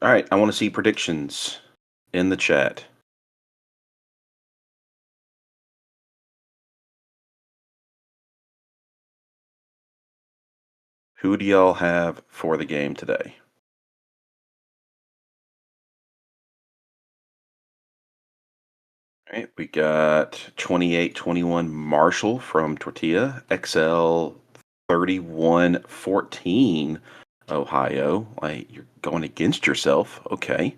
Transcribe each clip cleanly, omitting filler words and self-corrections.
All right, I want to see predictions in the chat. Who do y'all have for the game today? All right, we got 28-21 Marshall from Tortilla, XL 31-14 Ohio. Like you're going against yourself. Okay.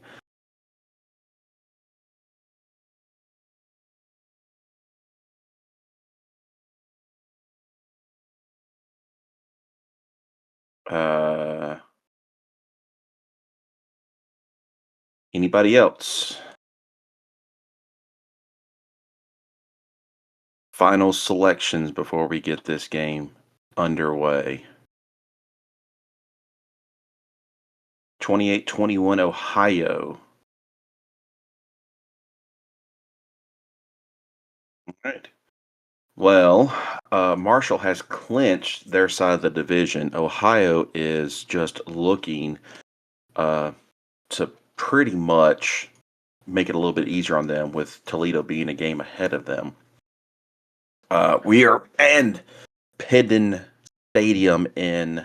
Uh Anybody else? Final selections before we get this game underway. 28-21 Ohio. All right. Well, Marshall has clinched their side of the division. Ohio is just looking uh, to pretty much make it a little bit easier on them, with Toledo being a game ahead of them. We are in Piddon Stadium in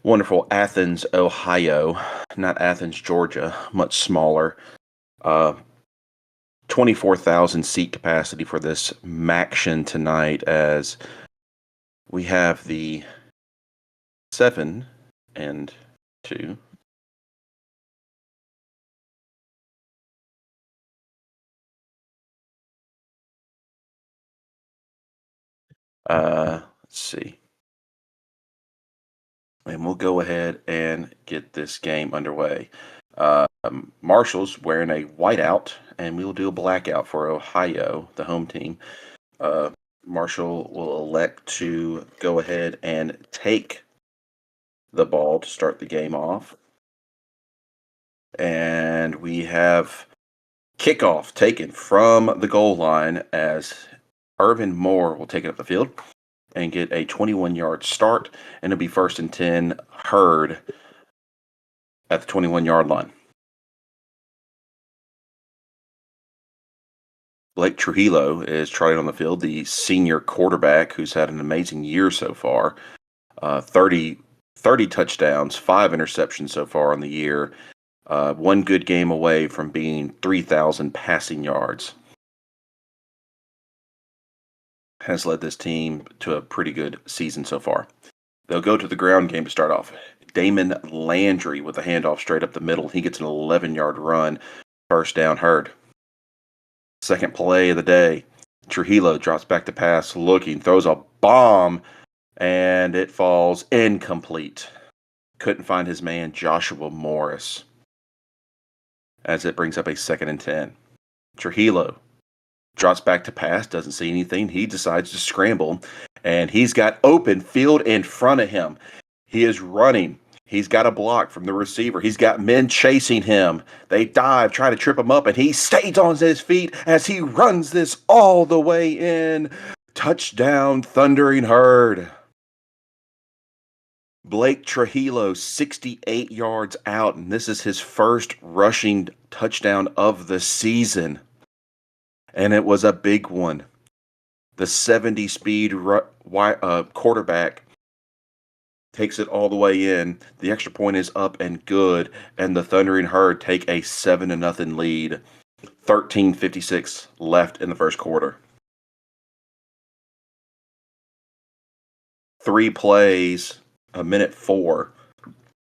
wonderful Athens, Ohio, not Athens, Georgia, much smaller. Uh, 24,000 seat capacity for this Maction tonight, as we have the 7-2. Let's see. And we'll go ahead and get this game underway. Marshall's wearing a whiteout, and we will do a blackout for Ohio, the home team. Uh, Marshall will elect to go ahead and take the ball to start the game off. And we have kickoff taken from the goal line, as Irvin Moore will take it up the field and get a 21-yard start, and it'll be 1st and 10, Herd at the 21-yard line. Blake Trujillo is trotting on the field, the senior quarterback who's had an amazing year so far. 30 touchdowns, 5 interceptions so far on the year. One good game away from being 3,000 passing yards. Has led this team to a pretty good season so far. They'll go to the ground game to start off. Damon Landry with a handoff straight up the middle. He gets an 11-yard run. 1st down, Herd. Second play of the day. Trujillo drops back to pass, looking, throws a bomb, and it falls incomplete. Couldn't find his man, Joshua Morris, as it brings up a 2nd and 10. Trujillo drops back to pass, doesn't see anything. He decides to scramble, and he's got open field in front of him. He is running. He's got a block from the receiver. He's got men chasing him. They dive, try to trip him up, and he stays on his feet as he runs this all the way in. Touchdown, Thundering Herd. Blake Trujillo, 68 yards out, and this is his first rushing touchdown of the season. And it was a big one. The 70-speed quarterback takes it all the way in. The extra point is up and good, and the Thundering Herd take a 7-0 lead. 13:56 left in the first quarter. 3 plays, a minute 4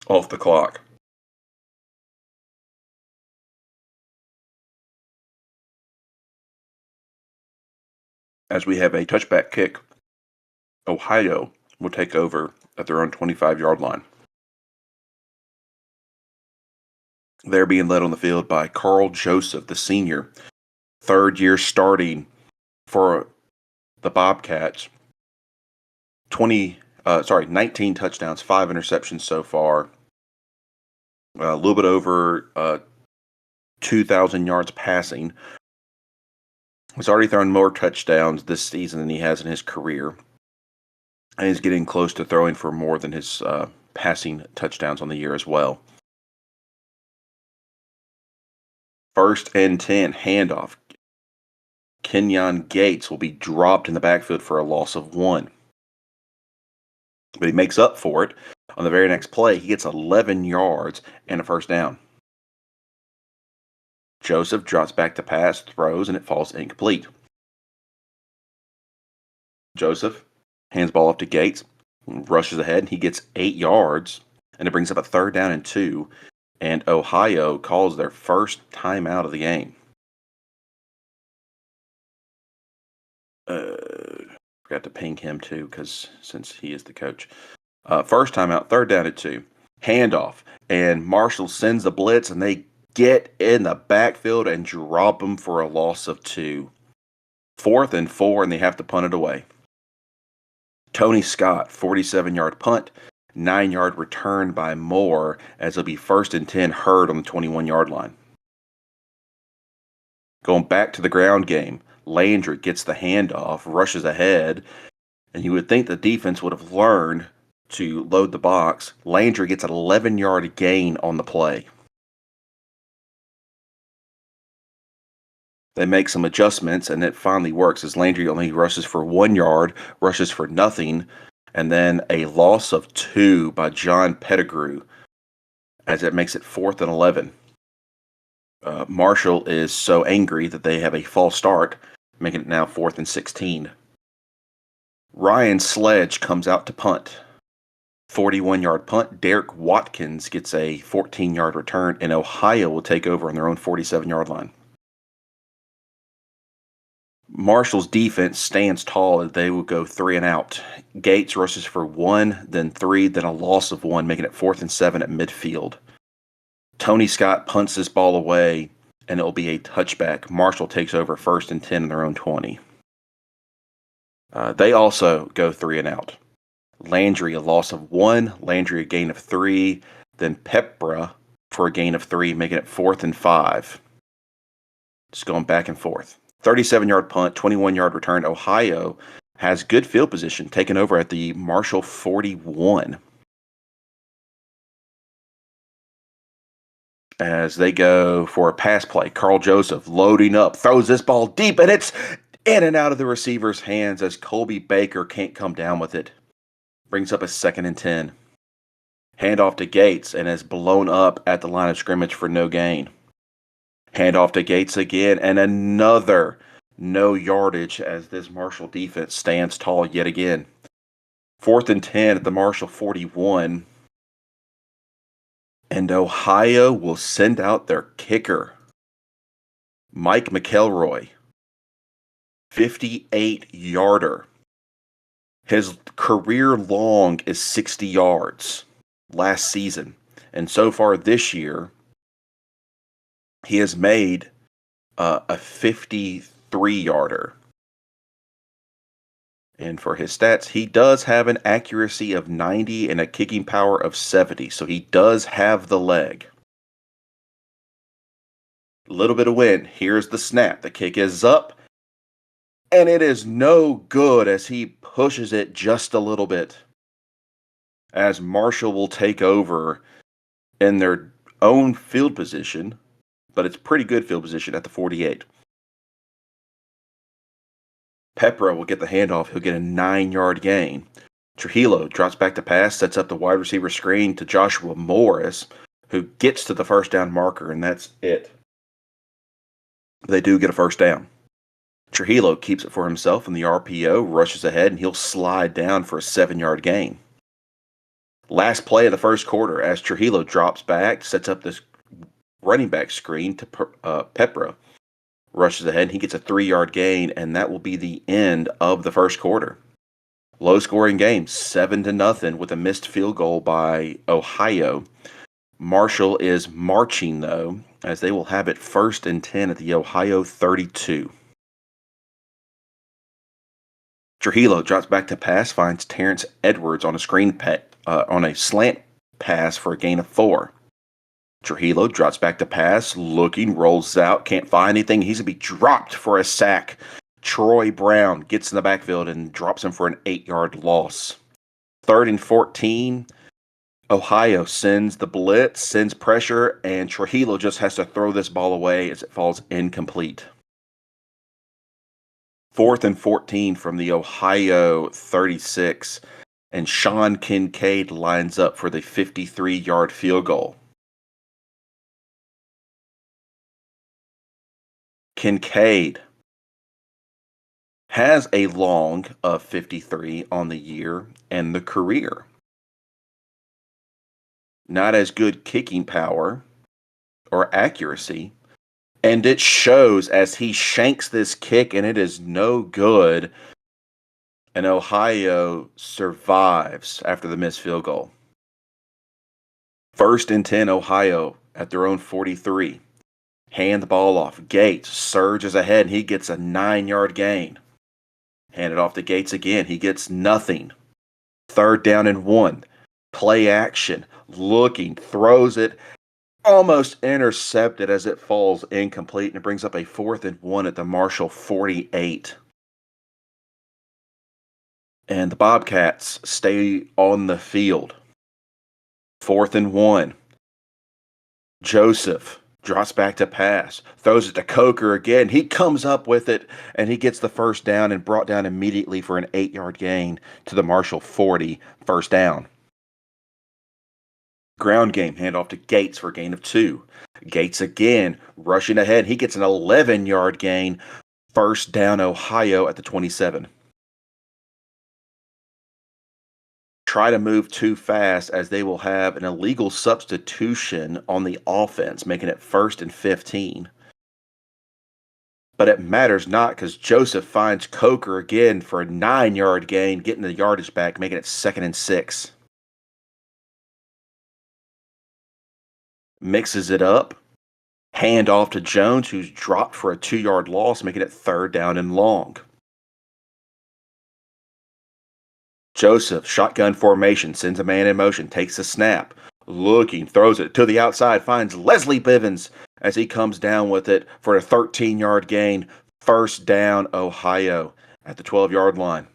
off the clock. As we have a touchback kick, Ohio will take over at their own 25-yard line. They're being led on the field by Carl Joseph, the senior, 3rd year starting for the Bobcats. 19 touchdowns, 5 interceptions so far. A little bit over 2,000 yards passing. He's already thrown more touchdowns this season than he has in his career. And he's getting close to throwing for more than his passing touchdowns on the year as well. First and 10, handoff. Kenyon Gates will be dropped in the backfield for a loss of 1. But he makes up for it on the very next play. He gets 11 yards and a first down. Joseph drops back to pass, throws, and it falls incomplete. Joseph hands ball off to Gates, rushes ahead, and he gets 8 yards, and it brings up a 3rd down and 2, and Ohio calls their first timeout of the game. Forgot to ping him too, because since he is the coach. First timeout, 3rd down and 2. Handoff, and Marshall sends the blitz, and they get in the backfield and drop him for a loss of 2. 4th and 4, and they have to punt it away. Tony Scott, 47-yard punt, 9-yard return by Moore, as it'll be 1st and 10 Hurd on the 21-yard line. Going back to the ground game, Landry gets the handoff, rushes ahead, and you would think the defense would have learned to load the box. Landry gets an 11-yard gain on the play. They make some adjustments, and it finally works as Landry only rushes for 1 yard, rushes for nothing, and then a loss of 2 by John Pettigrew, as it makes it 4th and 11. Marshall is so angry that they have a false start, making it now 4th and 16. Ryan Sledge comes out to punt. 41-yard punt. Derek Watkins gets a 14-yard return, and Ohio will take over on their own 47-yard line. Marshall's defense stands tall as they will go 3 and out. Gates rushes for 1, then 3, then a loss of 1, making it 4th and 7 at midfield. Tony Scott punts this ball away, and it will be a touchback. Marshall takes over 1st and 10 in their own 20. They also go 3 and out. Landry, a loss of 1, Landry a gain of 3, then Pepra for a gain of 3, making it 4th and 5. Just going back and forth. 37-yard punt, 21-yard return. Ohio has good field position, taking over at the Marshall 41. As they go for a pass play, Carl Joseph loading up, throws this ball deep, and it's in and out of the receiver's hands as Colby Baker can't come down with it. Brings up a 2nd and 10. Handoff to Gates, and is blown up at the line of scrimmage for no gain. Handoff to Gates again, and another no yardage as this Marshall defense stands tall yet again. 4th and 10 at the Marshall 41. And Ohio will send out their kicker, Mike McElroy, 58-yarder. His career long is 60 yards last season. And so far this year, he has made a 53-yarder. And for his stats, he does have an accuracy of 90 and a kicking power of 70. So he does have the leg. A little bit of wind. Here's the snap. The kick is up. And it is no good as he pushes it just a little bit. As Marshall will take over in their own field position. But it's pretty good field position at the 48. Pepra will get the handoff. He'll get a 9-yard gain. Trujillo drops back to pass, sets up the wide receiver screen to Joshua Morris, who gets to the first down marker, and that's it. They do get a first down. Trujillo keeps it for himself in the RPO, rushes ahead, and he'll slide down for a 7-yard gain. Last play of the first quarter, as Trujillo drops back, sets up this running back screen to Pepra. Rushes ahead, and he gets a 3-yard gain, and that will be the end of the first quarter. Low-scoring game, 7-0, with a missed field goal by Ohio. Marshall is marching, though, as they will have it 1st and 10 at the Ohio 32. Trujillo drops back to pass, finds Terrence Edwards on a slant pass for a gain of 4. Trujillo drops back to pass, looking, rolls out, can't find anything. He's going to be dropped for a sack. Troy Brown gets in the backfield and drops him for an 8-yard loss. 3rd and 14. Ohio sends the blitz, sends pressure, and Trujillo just has to throw this ball away as it falls incomplete. 4th and 14 from the Ohio 36, and Sean Kincaid lines up for the 53-yard field goal. Kincaid has a long of 53 on the year and the career. Not as good kicking power or accuracy, and it shows as he shanks this kick, and it is no good. And Ohio survives after the missed field goal. 1st and 10, Ohio at their own 43. Hand the ball off. Gates surges ahead, and he gets a 9-yard gain. Hand it off to Gates again. He gets nothing. 3rd down and 1. Play action. Looking, throws it, almost intercepted as it falls incomplete, and it brings up a 4th and 1 at the Marshall 48. And the Bobcats stay on the field. 4th and 1. Joseph drops back to pass, throws it to Coker again. He comes up with it, and he gets the first down and brought down immediately for an 8-yard gain to the Marshall 40, first down. Ground game, handoff to Gates for a gain of 2. Gates again, rushing ahead. He gets an 11-yard gain, first down Ohio at the 27. Try to move too fast as they will have an illegal substitution on the offense, making it 1st and 15. But it matters not because Joseph finds Coker again for a 9-yard gain, getting the yardage back, making it 2nd and 6. Mixes it up. Hand off to Jones, who's dropped for a 2-yard loss, making it 3rd down and long. Joseph, shotgun formation, sends a man in motion, takes a snap, looking, throws it to the outside, finds Leslie Bivens as he comes down with it for a 13-yard gain, first down Ohio at the 12-yard line.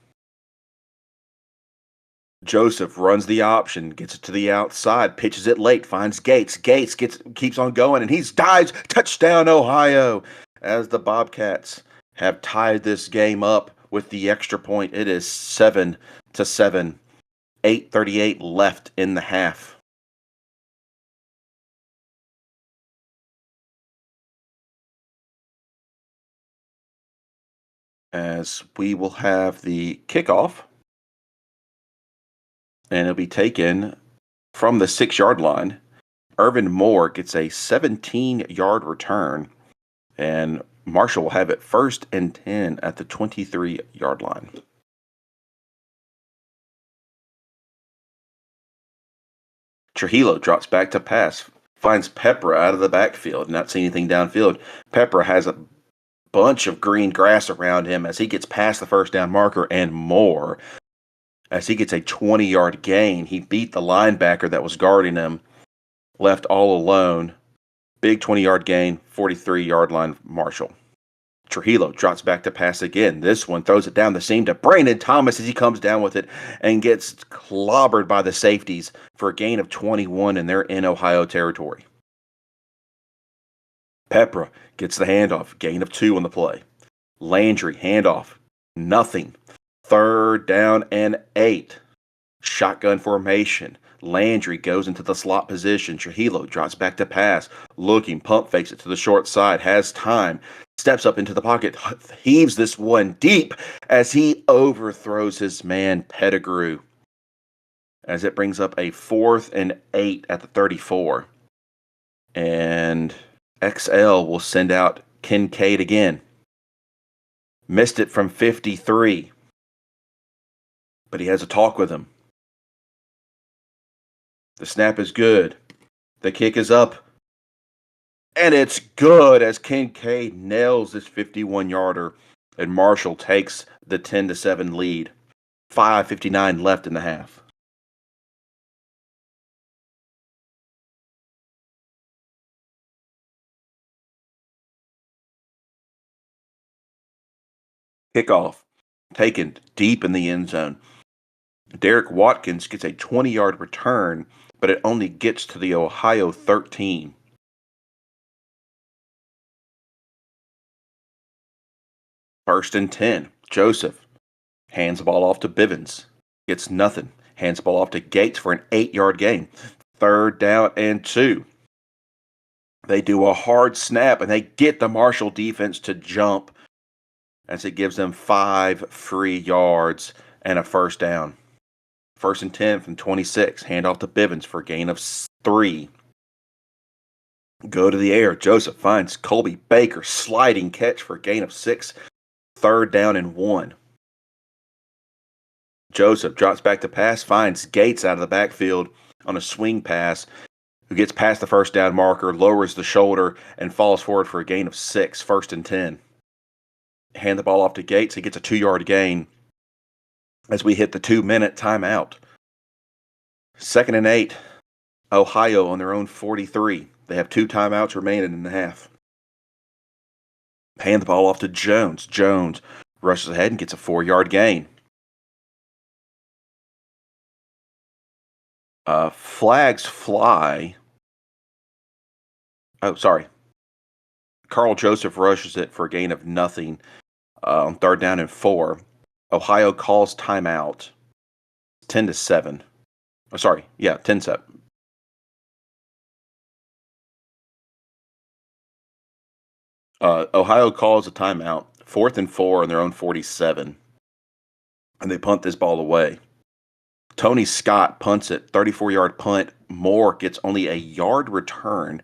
Joseph runs the option, gets it to the outside, pitches it late, finds Gates. Gates keeps on going, and he dives. Touchdown Ohio as the Bobcats have tied this game up with the extra point. It is 7-7. 8:38 left in the half. As we will have the kickoff, and it'll be taken from the 6-yard line. Irvin Moore gets a 17-yard return, and Marshall will have it 1st and 10 at the 23-yard line. Trujillo drops back to pass, finds Pepra out of the backfield, not seeing anything downfield. Pepra has a bunch of green grass around him as he gets past the first down marker and more. As he gets a 20-yard gain, he beat the linebacker that was guarding him, left all alone. Big 20-yard gain, 43-yard line Marshall. Trujillo drops back to pass again. This one throws it down the seam to Brandon Thomas as he comes down with it and gets clobbered by the safeties for a gain of 21, and they're in Ohio territory. Pepra gets the handoff, gain of 2 on the play. Landry, handoff, nothing. 3rd down and 8. Shotgun formation. Landry goes into the slot position. Trujillo drops back to pass. Looking, pump fakes it to the short side. Has time. Steps up into the pocket. Heaves this one deep as he overthrows his man Pettigrew. As it brings up a 4th and 8 at the 34. And XL will send out Kincaid again. Missed it from 53. But he has a talk with him. The snap is good. The kick is up. And it's good as Kincaid nails this 51-yarder. And Marshall takes the 10-7 lead. 5:59 left in the half. Kickoff taken deep in the end zone. Derek Watkins gets a 20-yard return, but it only gets to the Ohio 13. First and 10. Joseph hands the ball off to Bivens. Gets nothing. Hands the ball off to Gates for an 8-yard gain. Third down and 2. They do a hard snap and they get the Marshall defense to jump as it gives them 5 free yards and a first down. First and 10 from 26. Hand off to Bivens for a gain of 3. Go to the air. Joseph finds Colby Baker. Sliding catch for a gain of 6. Third down and 1. Joseph drops back to pass. Finds Gates out of the backfield on a swing pass, who gets past the first down marker, lowers the shoulder, and falls forward for a gain of 6. First and 10. Hand the ball off to Gates. He gets a 2-yard gain as we hit the 2-minute timeout. Second and 8. Ohio on their own 43. They have 2 timeouts remaining in the half. Hand the ball off to Jones. Jones rushes ahead and gets a 4-yard gain. Flags fly. Oh, sorry. Carl Joseph rushes it for a gain of nothing on third down and 4. Ohio calls timeout. 10-7. Oh, sorry. Yeah, 10-7. Ohio calls a timeout. 4th and 4 on their own 47. And they punt this ball away. Tony Scott punts it. 34-yard punt. Moore gets only a yard return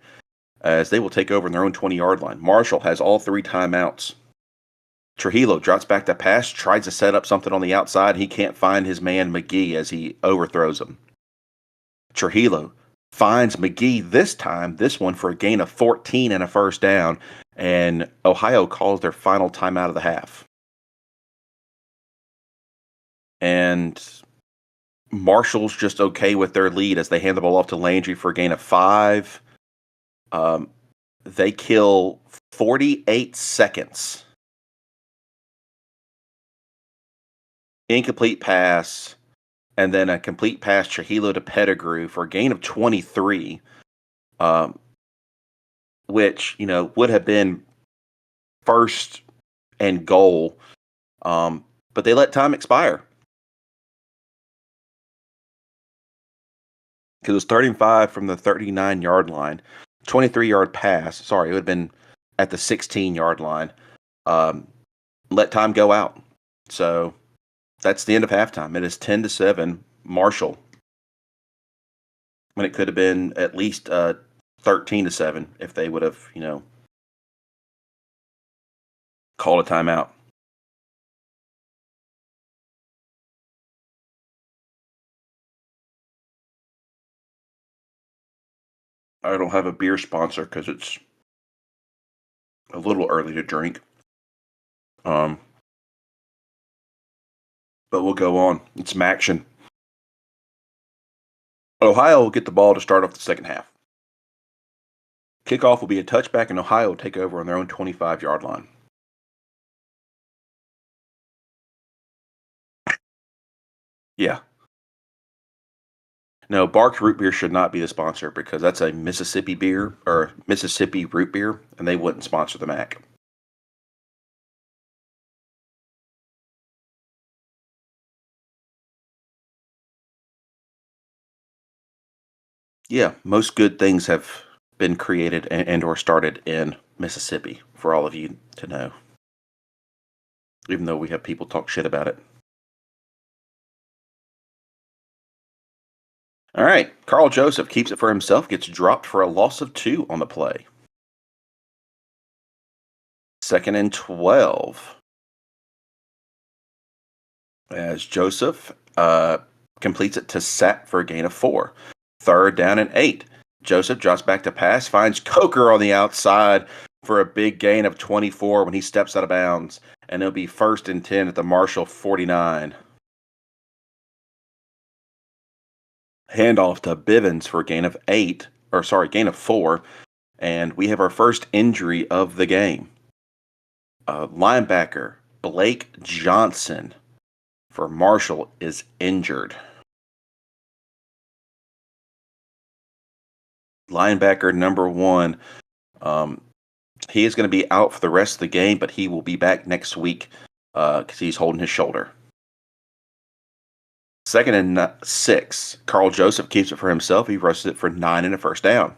as they will take over in their own 20-yard line. Marshall has all 3 timeouts. Trujillo drops back to pass, tries to set up something on the outside. He can't find his man McGee as he overthrows him. Trujillo finds McGee this one for a gain of 14 and a first down, and Ohio calls their final timeout of the half. And Marshall's just okay with their lead as they hand the ball off to Landry for a gain of 5. They kill 48 seconds. Incomplete pass, and then a complete pass Trujillo to Pettigrew for a gain of 23, which, would have been first and goal, but they let time expire. Because it was 35 from the 39-yard line, 23-yard pass. Sorry, it would have been at the 16-yard line. Let time go out. So that's the end of halftime. It is 10-7 Marshall, when it could have been at least 13-7 if they would have, called a timeout. I don't have a beer sponsor because it's a little early to drink. But we'll go on. It's some action. Ohio will get the ball to start off the second half. Kickoff will be a touchback, and Ohio will take over on their own 25-yard line. Yeah. No, Barks Root Beer should not be the sponsor because that's a Mississippi beer or Mississippi root beer, and they wouldn't sponsor the MAC. Yeah, most good things have been created and or started in Mississippi, for all of you to know. Even though we have people talk shit about it. All right, Carl Joseph keeps it for himself, gets dropped for a loss of 2 on the play. Second and 12. As Joseph completes it to Sat for a gain of 4. Third down and 8. Joseph drops back to pass, finds Coker on the outside for a big gain of 24 when he steps out of bounds. And it'll be first and 10 at the Marshall 49. Handoff to Bivens for a gain of 4. And we have our first injury of the game. Linebacker Blake Johnson for Marshall is injured. Linebacker number one. Um, he is going to be out for the rest of the game, but he will be back next week because he's holding his shoulder. Second and 6. Carl Joseph keeps it for himself. He rushes it for 9 and a first down.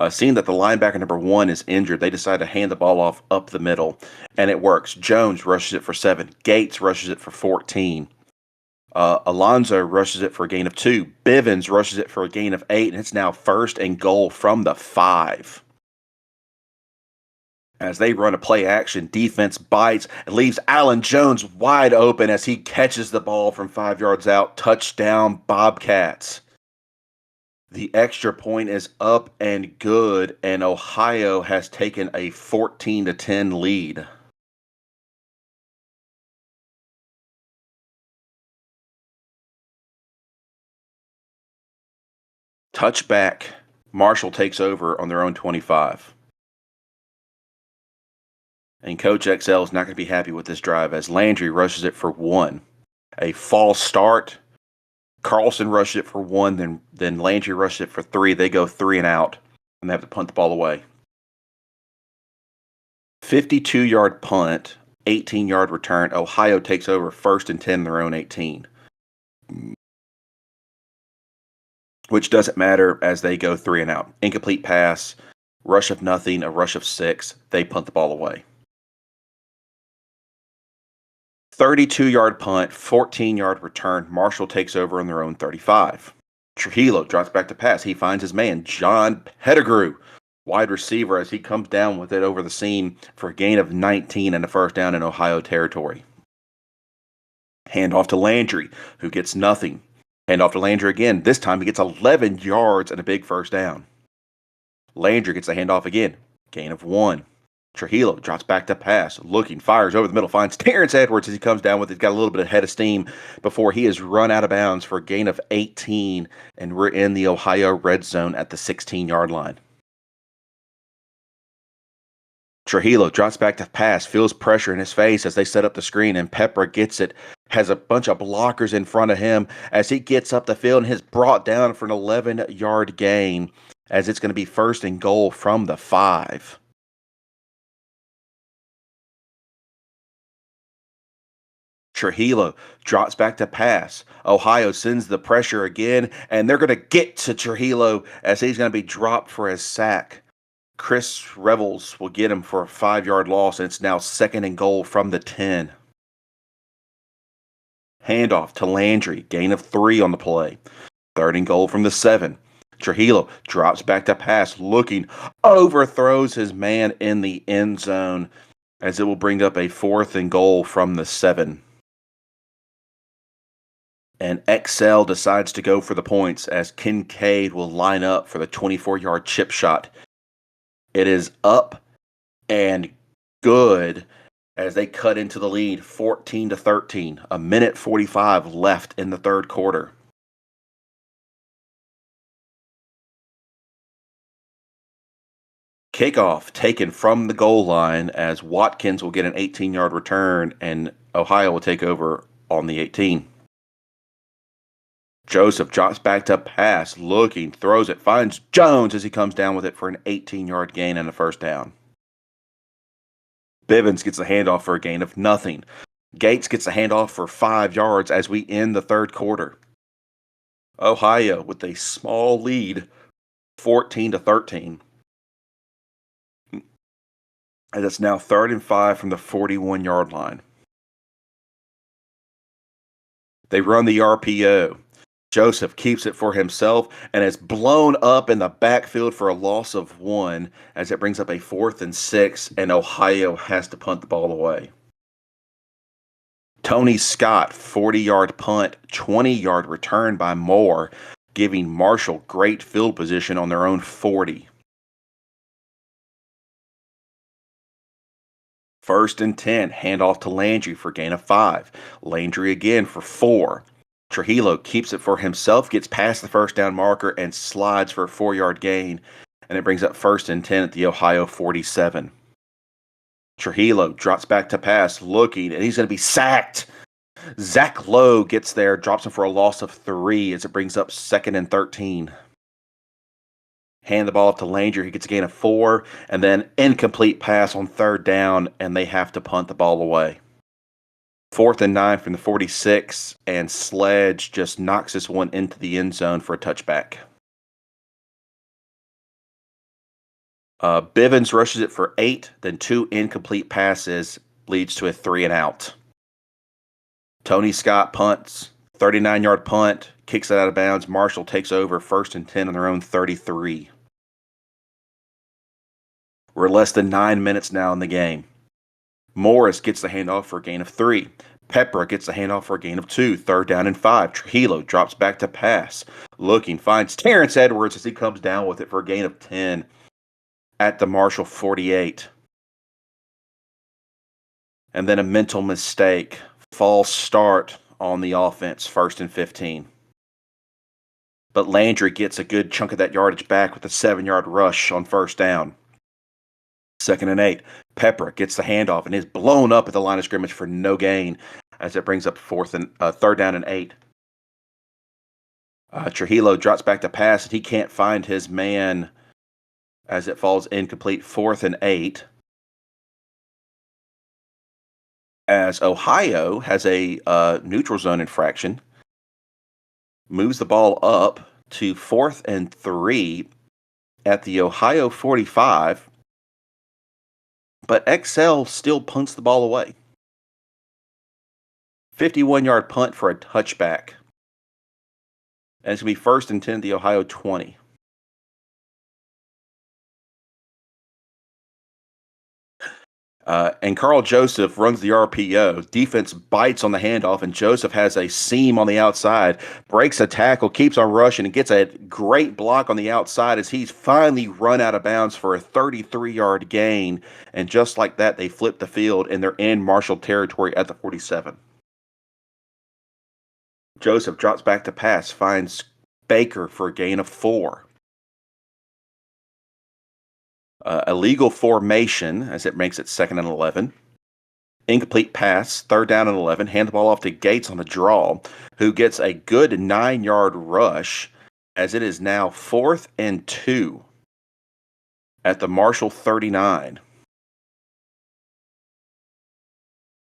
Seeing that the linebacker number one is injured, they decide to hand the ball off up the middle, and it works. Jones rushes it for 7. Gates rushes it for 14. Alonzo rushes it for a gain of 2. Bivens rushes it for a gain of 8, and it's now first and goal from the 5. As they run a play action, defense bites and leaves Allen Jones wide open as he catches the ball from 5 yards out. Touchdown, Bobcats. The extra point is up and good, and Ohio has taken a 14-10 lead. Touchback. Marshall takes over on their own 25. And Coach XL is not going to be happy with this drive as Landry rushes it for 1. A false start. Carlson rushed it for 1, then Landry rushed it for 3. They go 3 and out, and they have to punt the ball away. 52-yard punt, 18-yard return. Ohio takes over first and 10 in their own 18. Which doesn't matter as they go 3 and out. Incomplete pass, rush of nothing, a rush of 6. They punt the ball away. 32-yard punt, 14-yard return. Marshall takes over on their own 35. Trujillo drops back to pass. He finds his man, John Pettigrew, wide receiver, as he comes down with it over the seam for a gain of 19 and a first down in Ohio territory. Hand off to Landry, who gets nothing. Hand off to Landry again. This time he gets 11 yards and a big first down. Landry gets the handoff again. Gain of 1. Trujillo drops back to pass, looking, fires over the middle, finds Terrence Edwards as he comes down with it. He's got a little bit of head of steam before he is run out of bounds for a gain of 18, and we're in the Ohio red zone at the 16-yard line. Trujillo drops back to pass, feels pressure in his face as they set up the screen, and Pepper gets it, has a bunch of blockers in front of him as he gets up the field and is brought down for an 11-yard gain as it's going to be first and goal from the 5. Trujillo drops back to pass. Ohio sends the pressure again, and they're going to get to Trujillo as he's going to be dropped for a sack. Chris Revels will get him for a 5-yard loss, and it's now second and goal from the 10. Handoff to Landry, gain of 3 on the play. Third and goal from the 7. Trujillo drops back to pass, looking, overthrows his man in the end zone as it will bring up a 4th and goal from the 7. And XL decides to go for the points as Kincaid will line up for the 24-yard chip shot. It is up and good as they cut into the lead 14-13. A minute 45 left in the third quarter. Kickoff taken from the goal line as Watkins will get an 18-yard return and Ohio will take over on the 18. Joseph drops back to pass, looking, throws it, finds Jones as he comes down with it for an 18-yard gain and a first down. Bivens gets the handoff for a gain of nothing. Gates gets the handoff for 5 yards as we end the third quarter. Ohio with a small lead, 14-13. And it's now 3rd and 5 from the 41-yard line. They run the RPO. Joseph keeps it for himself and is blown up in the backfield for a loss of 1 as it brings up a 4th and 6, and Ohio has to punt the ball away. Tony Scott, 40-yard punt, 20-yard return by Moore, giving Marshall great field position on their own 40. 1st and 10, handoff to Landry for gain of 5. Landry again for 4. Trujillo keeps it for himself, gets past the first down marker, and slides for a 4-yard gain, and it brings up 1st and 10 at the Ohio 47. Trujillo drops back to pass, looking, and he's going to be sacked. Zach Lowe gets there, drops him for a loss of 3 as it brings up 2nd and 13. Hand the ball off to Landry. He gets a gain of 4, and then incomplete pass on third down, and they have to punt the ball away. 4th and 9 from the 46, and Sledge just knocks this one into the end zone for a touchback. Bivens rushes it for 8, then 2 incomplete passes leads to a 3-and-out. Tony Scott punts, 39-yard punt, kicks it out of bounds. Marshall takes over 1st and 10 on their own 33. We're less than 9 minutes now in the game. Morris gets the handoff for a gain of 3. Pepper gets the handoff for a gain of 2. 3rd down and 5. Trujillo drops back to pass. Looking, finds Terrence Edwards as he comes down with it for a gain of 10 at the Marshall 48. And then a mental mistake. False start on the offense, 1st and 15. But Landry gets a good chunk of that yardage back with a 7-yard rush on 1st down. 2nd and 8. Pepper gets the handoff and is blown up at the line of scrimmage for no gain as it brings up 3rd down and 8. Trujillo drops back to pass and he can't find his man as it falls incomplete. 4th and 8. As Ohio has a neutral zone infraction, moves the ball up to 4th and 3 at the Ohio 45, but XL still punts the ball away. 51-yard punt for a touchback. And it's going to be 1st and 10 at the Ohio 20. And Carl Joseph runs the RPO. Defense bites on the handoff, and Joseph has a seam on the outside, breaks a tackle, keeps on rushing, and gets a great block on the outside as he's finally run out of bounds for a 33-yard gain. And just like that, they flip the field, and they're in Marshall territory at the 47. Joseph drops back to pass, finds Baker for a gain of 4. Illegal formation as it makes it 2nd and 11. Incomplete pass, 3rd down and 11. Hand the ball off to Gates on the draw, who gets a good 9-yard rush as it is now 4th and 2 at the Marshall 39.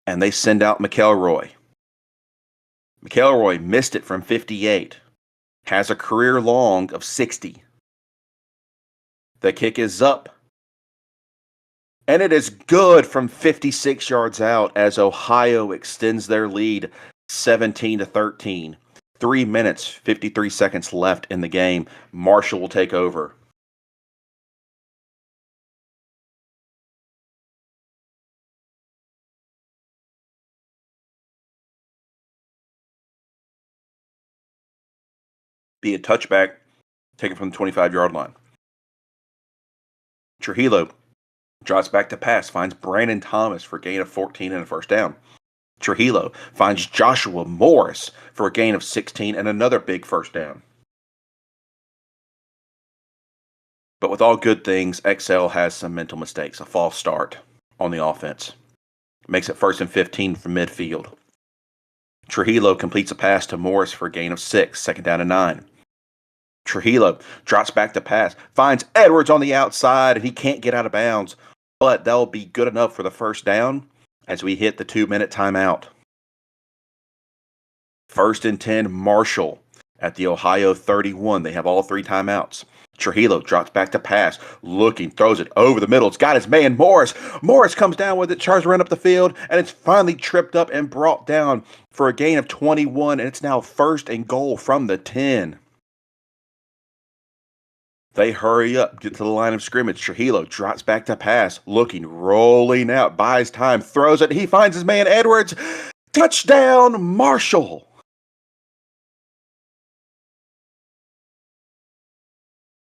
And they send out McElroy. McElroy missed it from 58. Has a career long of 60. The kick is up. And it is good from 56 yards out as Ohio extends their lead 17-13. 3 minutes, 53 seconds left in the game. Marshall will take over. Be a touchback taken from the 25-yard line. Trujillo drops back to pass, finds Brandon Thomas for a gain of 14 and a 1st down. Trujillo finds Joshua Morris for a gain of 16 and another big 1st down. But with all good things, XL has some mental mistakes. A false start on the offense. Makes it 1st and 15 from midfield. Trujillo completes a pass to Morris for a gain of 6, 2nd down and 9. Trujillo drops back to pass, finds Edwards on the outside, and he can't get out of bounds. But that'll be good enough for the 1st down as we hit the 2-minute timeout. 1st and 10, Marshall at the Ohio 31. They have all 3 timeouts. Trujillo drops back to pass, looking, throws it over the middle. It's got his man Morris. Morris comes down with it, tries to run up the field, and it's finally tripped up and brought down for a gain of 21, and it's now 1st and goal from the 10. They hurry up, get to the line of scrimmage. Trujillo drops back to pass, looking, rolling out, buys time, throws it. He finds his man Edwards. Touchdown, Marshall.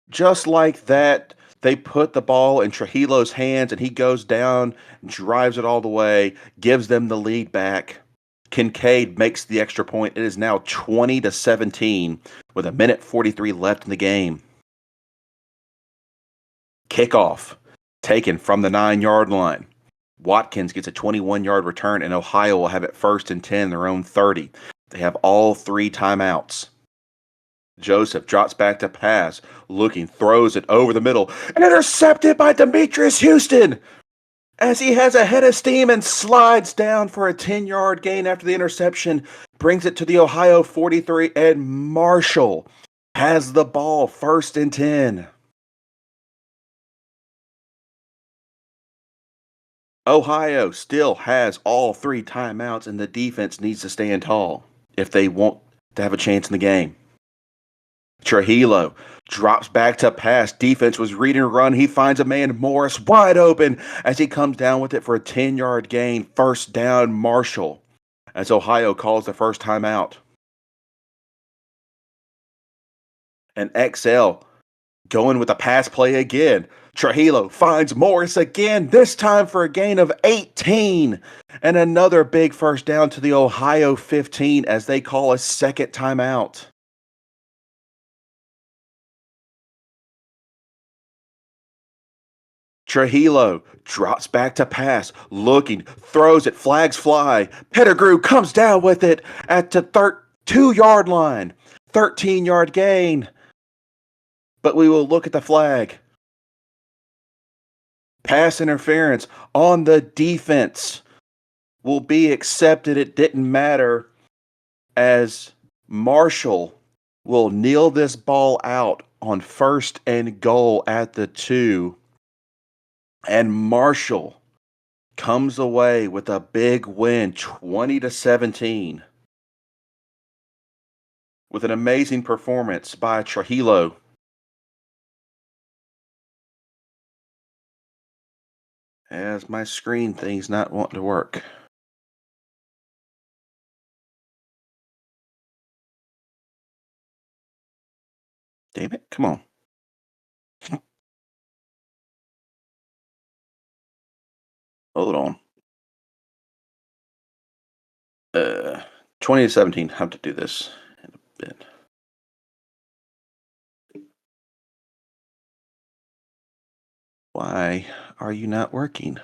Just like that, they put the ball in Trujillo's hands, and he goes down, drives it all the way, gives them the lead back. Kincaid makes the extra point. It is now 20-17 with 1:43 left in the game. Kickoff taken from the 9-yard line. Watkins gets a 21-yard return, and Ohio will have it 1st and 10 in their own 30. They have all 3 timeouts. Joseph drops back to pass, looking, throws it over the middle, and intercepted by Demetrius Houston as he has a head of steam and slides down for a 10-yard gain after the interception, brings it to the Ohio 43, and Marshall has the ball 1st and 10. Ohio still has all 3 timeouts, and the defense needs to stand tall if they want to have a chance in the game. Trujillo drops back to pass. Defense was reading a run. He finds a man, Morris, wide open as he comes down with it for a 10-yard gain. 1st down, Marshall, as Ohio calls the first timeout. And XL going with a pass play again. Trujillo finds Morris again, this time for a gain of 18. And another big 1st down to the Ohio 15 as they call a 2nd timeout. Trujillo drops back to pass, looking, throws it, flags fly. Pettigrew comes down with it at the 2-yard line. 13-yard gain. But we will look at the flag. Pass interference on the defense will be accepted. It didn't matter as Marshall will kneel this ball out on 1st and goal at the 2. And Marshall comes away with a big win, 20-17, with an amazing performance by Trujillo. As my screen thing's not wanting to work. Damn it, come on. Hold on. 20-17. Have to do this in a bit. Why are you not working?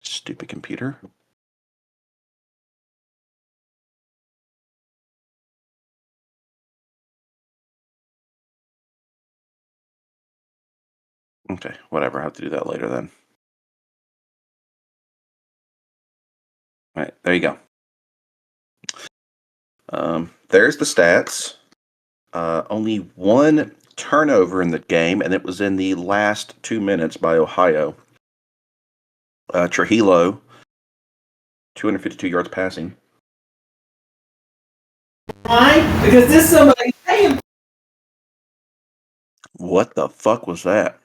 Stupid computer. Okay, whatever. I have to do that later then. All right, there you go. There's the stats. Only 1 turnover in the game, and it was in the last 2 minutes by Ohio. Trujillo, 252 yards passing. Why? Because this somebody paying. What the fuck was that?